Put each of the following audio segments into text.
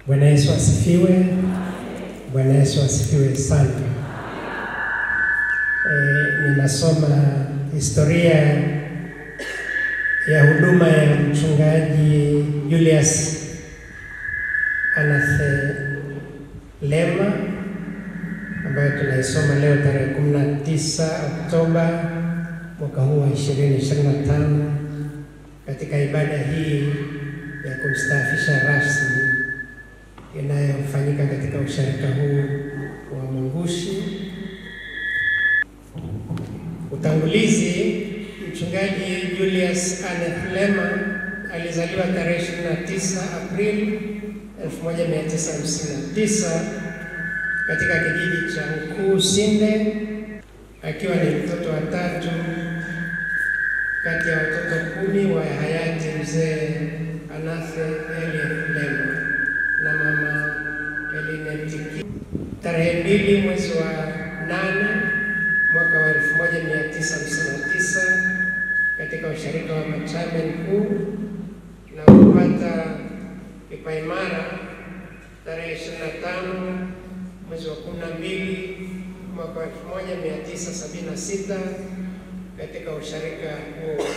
Bwana Yesu asifiwe. Bwana Yesu asifiwe sana. Ninasoma historia ya huduma ya mchungaji Julius Anathe Lema ambayo tunaisoma leo tarehe 19 Oktoba mwaka huu wa 2025 katika ibada hii ya kumstaafisha rasmi inayofanyika katika usharika huu wa Mungushi. Utangulizi: mchungaji Julius Anathe Lema alizaliwa tarehe 29 Aprili 1959 katika kijiji cha Nkuu Sinde, akiwa ni mtoto wa tatu kati ya watoto 10 wa hayati mzee Anathe Lema na mama Elinetiki. Tarehe 2 mwezi wa 8 mwaka wa 1959 katika usharika wa Machame Mkuu na kupata kipaimara tarehe 25 mwezi wa 12 mwaka wa 1976 katika usharika huo wa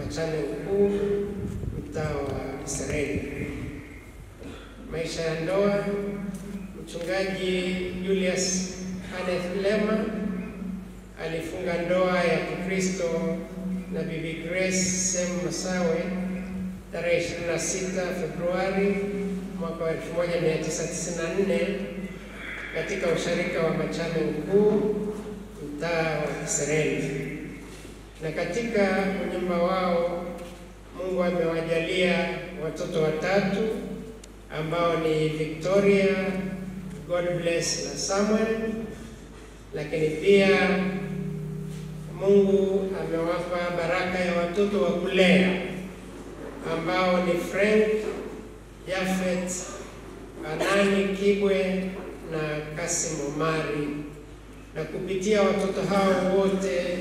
Machame Mkuu, mtaa wa Israeli. Maisha ya ndoa: mchungaji Julius Anathe Lema alifunga ndoa ya Kikristo na Bibi Grace Sem Masawe tarehe 26 Februari mwaka wa 1994 katika usharika wa Machame Mkuu, mtaa wa Israeli. Na katika unyumba wao Mungu amewajalia watoto watatu ambao ni Victoria, God bless, na Samuel. Lakini pia Mungu amewapa baraka ya watoto wa kulea ambao ni Frank, Jafet, Anani Kibwe na Kasim Omari. Na kupitia watoto hao wote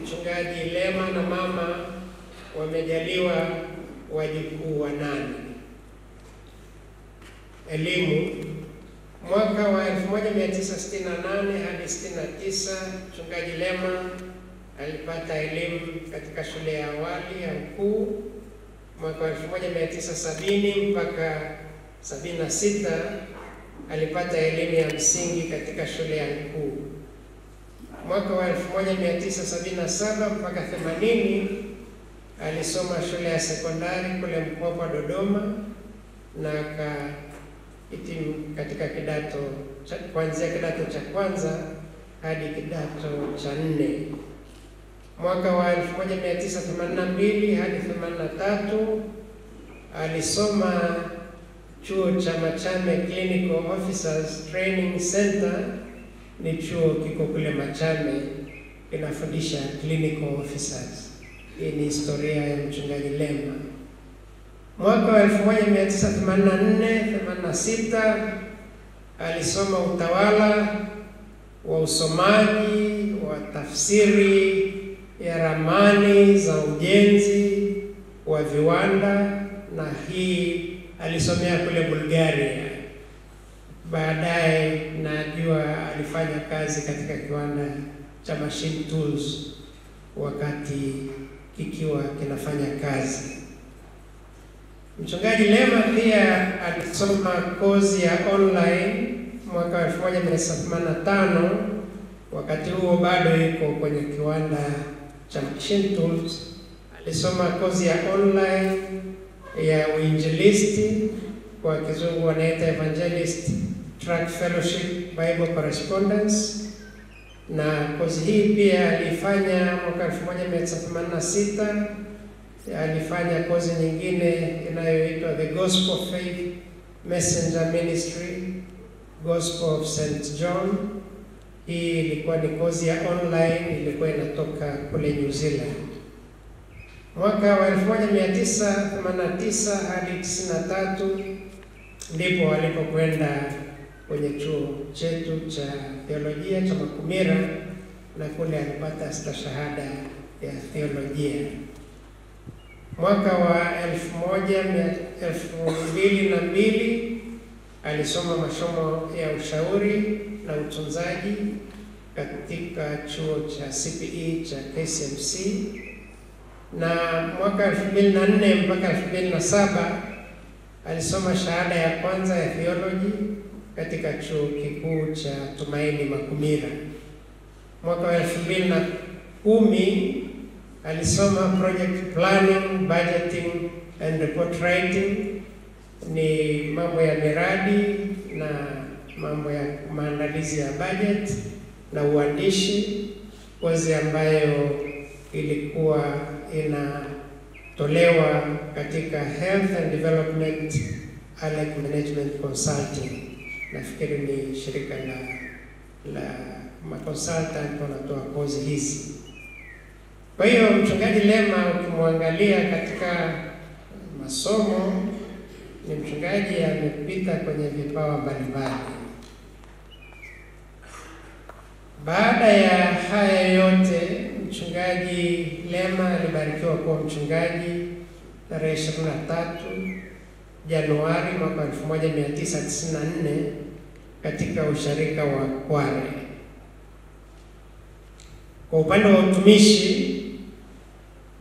mchungaji Lema na mama wamejaliwa wajukuu 8. Elimu: mwaka wa 1968 hadi 69 mchungaji Lema alipata elimu katika shule ya awali ya Mkuu. Mwaka wa 1970 mpaka 76 alipata elimu ya msingi katika shule ya Mkuu. Mwaka wa 1977 mpaka 80 alisoma shule ya sekondari kule Mpwapwa, Dodoma, na akahitimu katika kuanzia kidato cha kwanza hadi kidato cha 4. Mwaka wa 1982 hadi 83 alisoma chuo cha Machame Clinical Officers Training Center. Ni chuo kiko kule Machame, kinafundisha clinical officers. Hii ni historia ya mchungaji Lema. Mwaka wa 1984-86 alisoma utawala wa usomaji wa tafsiri ya ramani za ujenzi wa viwanda, na hii alisomea kule Bulgaria. Baadaye najua alifanya kazi katika kiwanda cha Machine Tools wakati kikiwa kinafanya kazi. Mchungaji Lema pia alisoma kozi ya online mwaka wa 1985. Wakati huo bado yuko kwenye kiwanda cha Machine Tools. Alisoma kozi ya online ya uinjilisti, kwa kizungu wanaita Evangelist Track Fellowship Bible Correspondence, na kozi hii pia alifanya mwaka 1986. Alifanya kozi nyingine inayoitwa The Gospel Faith Messenger Ministry, Gospel of St. John. Hii ilikuwa ni kozi ya online, ilikuwa inatoka kule New Zealand. Mwaka wa 1989 hadi 93 ndipo alipokwenda kwenye chuo chetu cha theolojia cha Makumira, na kule alipata stashahada ya theolojia. Mwaka wa 2002 alisoma masomo ya ushauri na utunzaji katika chuo cha CPE cha KCMC, na mwaka 2004 mpaka 2007 alisoma shahada ya kwanza ya theology katika chuo kikuu cha Tumaini Makumira. Mwaka wa 2010 alisoma project planning, budgeting and report writing, ni mambo ya miradi na mambo ya maandalizi ya budget na uandishi, kozi ambayo ilikuwa inatolewa katika Health and Development Allied Management Consulting. Nafikiri ni shirika la maconsultant wanatoa kozi hizi. Kwa hiyo Mchungaji Lema ukimwangalia katika masomo, ni mchungaji amepita kwenye vipawa mbalimbali. Baada ya haya yote, Mchungaji Lema alibarikiwa kuwa mchungaji tarehe 23 Januari mwaka 1994 katika usharika wa Kware. Kwa upande wa utumishi,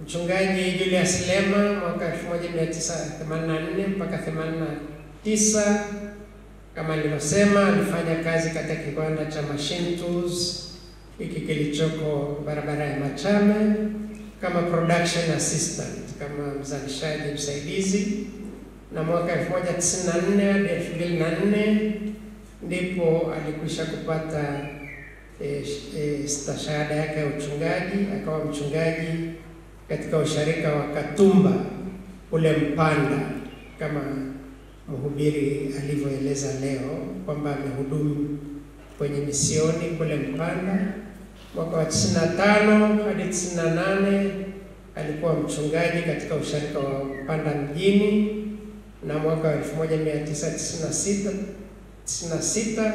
Mchungaji Julius Lema mwaka 1984 mpaka 89, kama nilivyosema, alifanya kazi katika kiwanda cha Machine Tools hiki kilichoko barabara ya Machame kama production assistant, kama mzalishaji msaidizi, na mwaka 1994 hadi 2004 ndipo alikwisha kupata stashahada yake ya uchungaji, akawa mchungaji katika usharika wa Katumba ule Mpanda, kama mhubiri alivyoeleza leo kwamba amehudumu kwenye misioni kule Mpanda. Mwaka wa 95 hadi 98 alikuwa mchungaji katika usharika wa Mpanda mjini, na mwaka wa 1996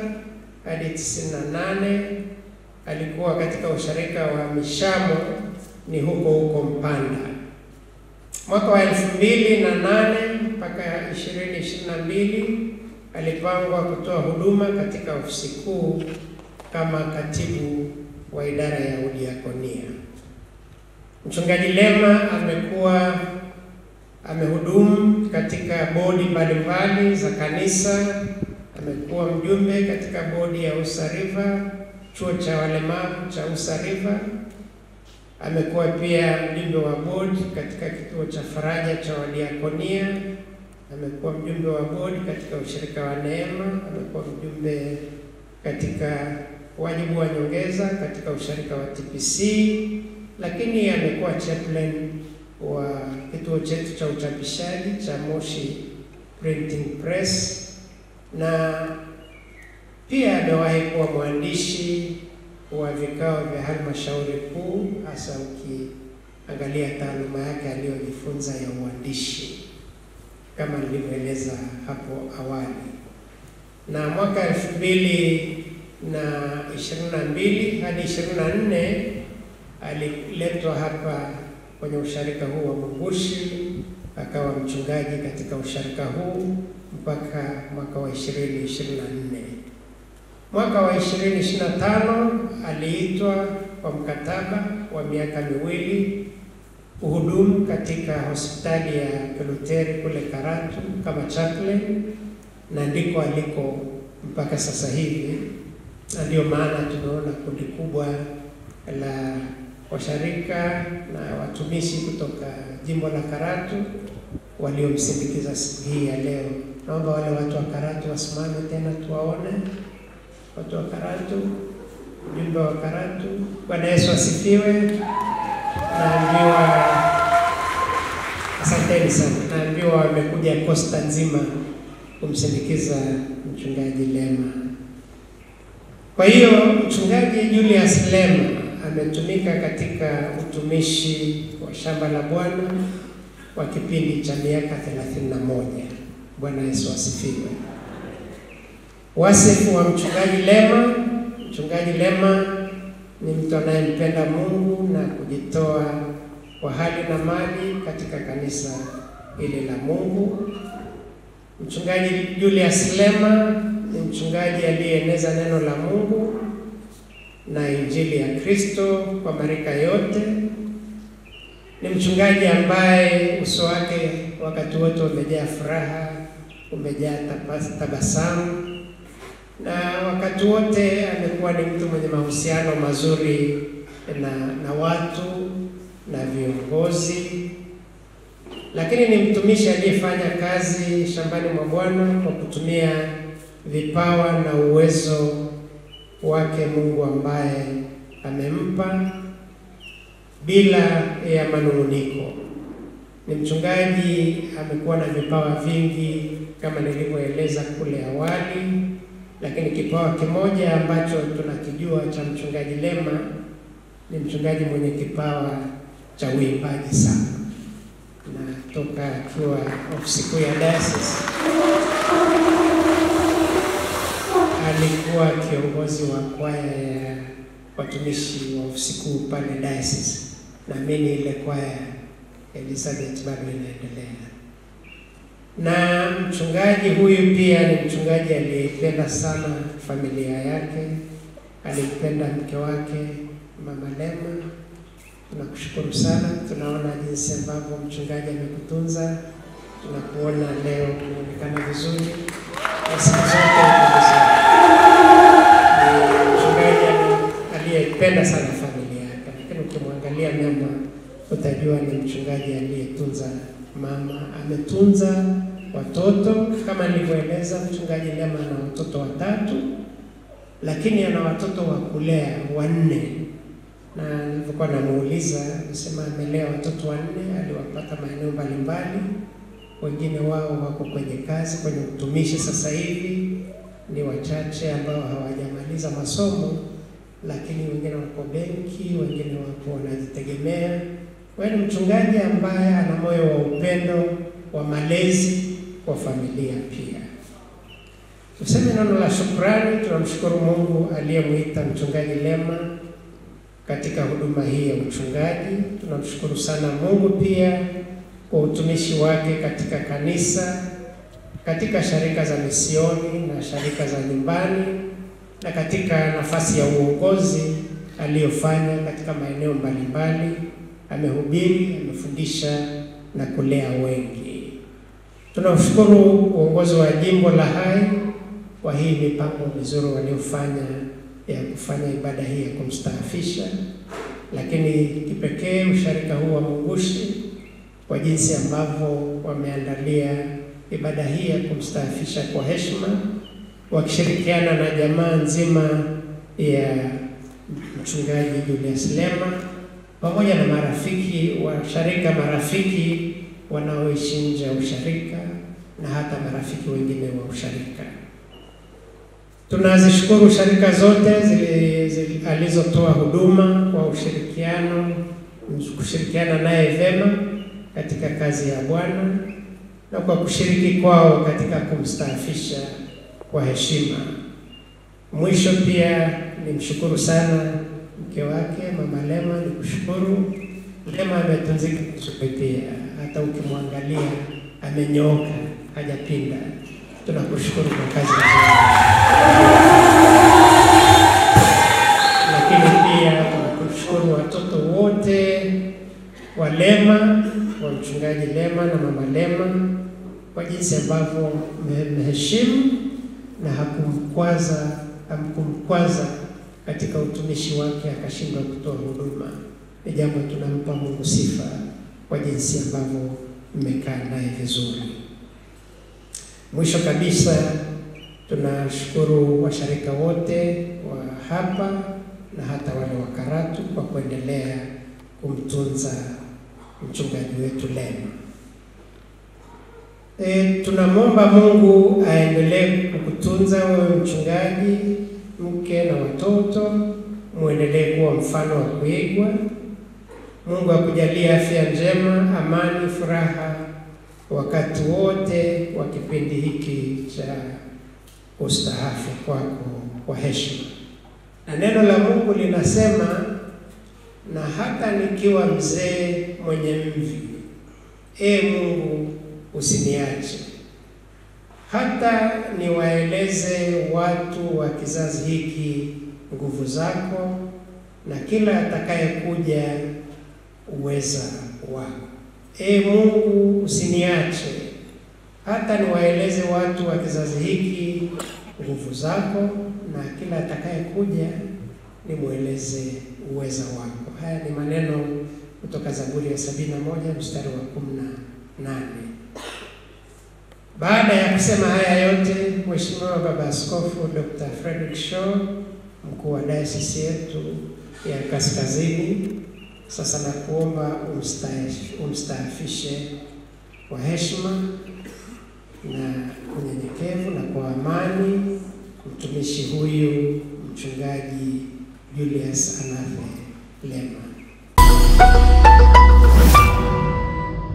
hadi 98 alikuwa katika usharika wa Mishamo, ni huko Mpanda. Mwaka wa 2008 mpaka 2022 alipangwa kutoa huduma katika ofisi kuu kama katibu wa idara ya udiakonia. Mchungaji Lema amehudumu katika bodi mbalimbali za kanisa. Amekuwa mjumbe katika bodi ya Usa River, chuo cha walemavu cha Usa River. Amekuwa pia mjumbe wa bodi katika kituo cha Faraja cha wadiakonia. Amekuwa mjumbe wa bodi katika ushirika wa Neema. Amekuwa mjumbe katika wajibu wa nyongeza katika ushirika wa TPC, lakini amekuwa chaplain wa kituo chetu cha uchapishaji cha Moshi Printing Press, na pia amewahi kuwa mwandishi wa vikao vya halmashauri kuu, hasa ukiangalia taaluma yake aliyojifunza ya uandishi kama nilivyoeleza hapo awali. Na mwaka 2022 hadi 24 aliletwa hapa kwenye usharika huu wa Mungushi, akawa mchungaji katika usharika huu mpaka mwaka wa 2024. Mwaka wa 2025 aliitwa kwa mkataba wa miaka 2 uhudumu katika hospitali ya Kiluteri kule Karatu kama chaplain, na ndiko aliko mpaka sasa hivi. Na ndio maana tunaona kundi kubwa la washarika na watumishi kutoka jimbo la Karatu waliomsindikiza siku hii ya leo. Naomba wale watu wa Karatu wasimame tena tuwaone. Watu wa Karatu, mjumbe wa Karatu. Bwana Yesu asifiwe. Naambiwa asanteni sana. Naambiwa wamekuja Costa nzima kumsindikiza mchungaji Lema. Kwa hiyo Mchungaji Julius Lema ametumika katika utumishi wa shamba la Bwana kwa kipindi cha miaka 31. Bwana Yesu asifiwe. Wasifu wa Mchungaji Lema. Mchungaji Lema ni mtu anayempenda Mungu na kujitoa kwa hali na mali katika kanisa hili la Mungu. Mchungaji Julius Lema ni mchungaji aliyeeneza neno la Mungu na injili ya Kristo kwa marika yote. Ni mchungaji ambaye uso wake wakati wote umejaa furaha, umejaa tabasamu, na wakati wote amekuwa ni mtu mwenye mahusiano mazuri na watu na viongozi. Lakini ni mtumishi aliyefanya kazi shambani mwa Bwana kwa kutumia vipawa na uwezo wake Mungu ambaye amempa bila ya manunguniko. Ni mchungaji amekuwa na vipawa vingi kama nilivyoeleza kule awali, lakini kipawa kimoja ambacho tunakijua cha mchungaji Lema ni mchungaji mwenye kipawa cha uimbaji sana. Na toka akiwa ofisi kuu ya diocese alikuwa kiongozi wa kwaya ya watumishi wa ofisi kuu pale diocese. Na mimi ile kwaya Elizabeth bado inaendelea. Na mchungaji huyu pia ni mchungaji aliyependa sana familia yake, alipenda mke wake Mama Lema. Tunakushukuru sana, tunaona jinsi ambavyo mchungaji amekutunza, tunakuona leo unaonekana vizuri. Siku zote ni mchungaji aliyependa sana familia yake, lakini ukimwangalia mema utajua ni mchungaji aliyetunza mama, ametunza watoto. Kama nilivyoeleza, mchungaji Lema ana watoto 3, lakini ana watoto wa kulea 4. Na nilipokuwa namuuliza, alisema amelea watoto 4, aliwapata maeneo mbalimbali. Wengine wao wako kwenye kazi, kwenye utumishi sasa hivi, ni wachache ambao hawajamaliza masomo, lakini wengine wako benki, wengine wako wanajitegemea. Wewe ni mchungaji ambaye ana moyo wa upendo, wa malezi kwa familia pia. Tuseme neno la shukrani. Tunamshukuru Mungu aliyemuita mchungaji Lema katika huduma hii ya uchungaji. Tunamshukuru sana Mungu pia kwa utumishi wake katika kanisa, katika sharika za misioni na sharika za nyumbani, na katika nafasi ya uongozi aliyofanya katika maeneo mbalimbali. Amehubiri, amefundisha na kulea wengi. Tunamshukuru uongozi wa jimbo la Hai kwa hii mipango mizuri waliofanya ya kufanya ibada hii ya kumstaafisha, lakini kipekee usharika huu wa Mungushi kwa jinsi ambavyo wameandalia ibada hii ya kumstaafisha kwa heshima, wakishirikiana na jamaa nzima ya mchungaji Julius Lema pamoja na marafiki wa sharika, marafiki wanaoishi nje ya usharika na hata marafiki wengine wa usharika. Tunazishukuru sharika zote alizotoa huduma kwa kushirikiana naye vema katika kazi ya Bwana na kwa kushiriki kwao katika kumstaafisha kwa heshima. Mwisho pia nimshukuru sana mke wake Mama Lema. Nikushukuru Lema, ametunzika pia, hata ukimwangalia amenyooka, hajapinda. Tunakushukuru kwa kazi nzuri. Lakini pia tunakushukuru watoto wote wa Lema, wa mchungaji Lema na Mama Lema kwa jinsi ambavyo mmeheshimu na hamkumkwaza katika utumishi wake akashindwa kutoa huduma. Ni jambo tunampa Mungu sifa kwa jinsi ambavyo mmekaa naye vizuri. Mwisho kabisa, tunashukuru washarika wote wa hapa na hata wale wa Karatu kwa kuendelea kumtunza mchungaji wetu Lema. Tunamwomba Mungu aendelee kukutunza wewe mchungaji, mke na watoto, muendelee kuwa mfano wa kuigwa. Mungu akujalie afya njema, amani, furaha wakati wote wa kipindi hiki cha ustaafu kwako kwa heshima. Na neno la Mungu linasema na hata nikiwa mzee mwenye mvi, Mungu usiniache, hata niwaeleze watu wa kizazi hiki nguvu zako, na kila atakayekuja uweza wako. Mungu usiniache, hata niwaeleze watu wa kizazi hiki nguvu zako, na kila atakayekuja nimweleze uweza wako. Haya ni maneno kutoka Zaburi ya 71 mstari wa 18. Baada ya kusema haya yote, Mheshimiwa Baba Askofu Dr. Frederick Shaw, mkuu wa dayosisi yetu ya Kaskazini, sasa nakuomba umstaafishe kwa heshima na unyenyekevu na kwa amani mtumishi huyu Mchungaji Julius Anafe Lema.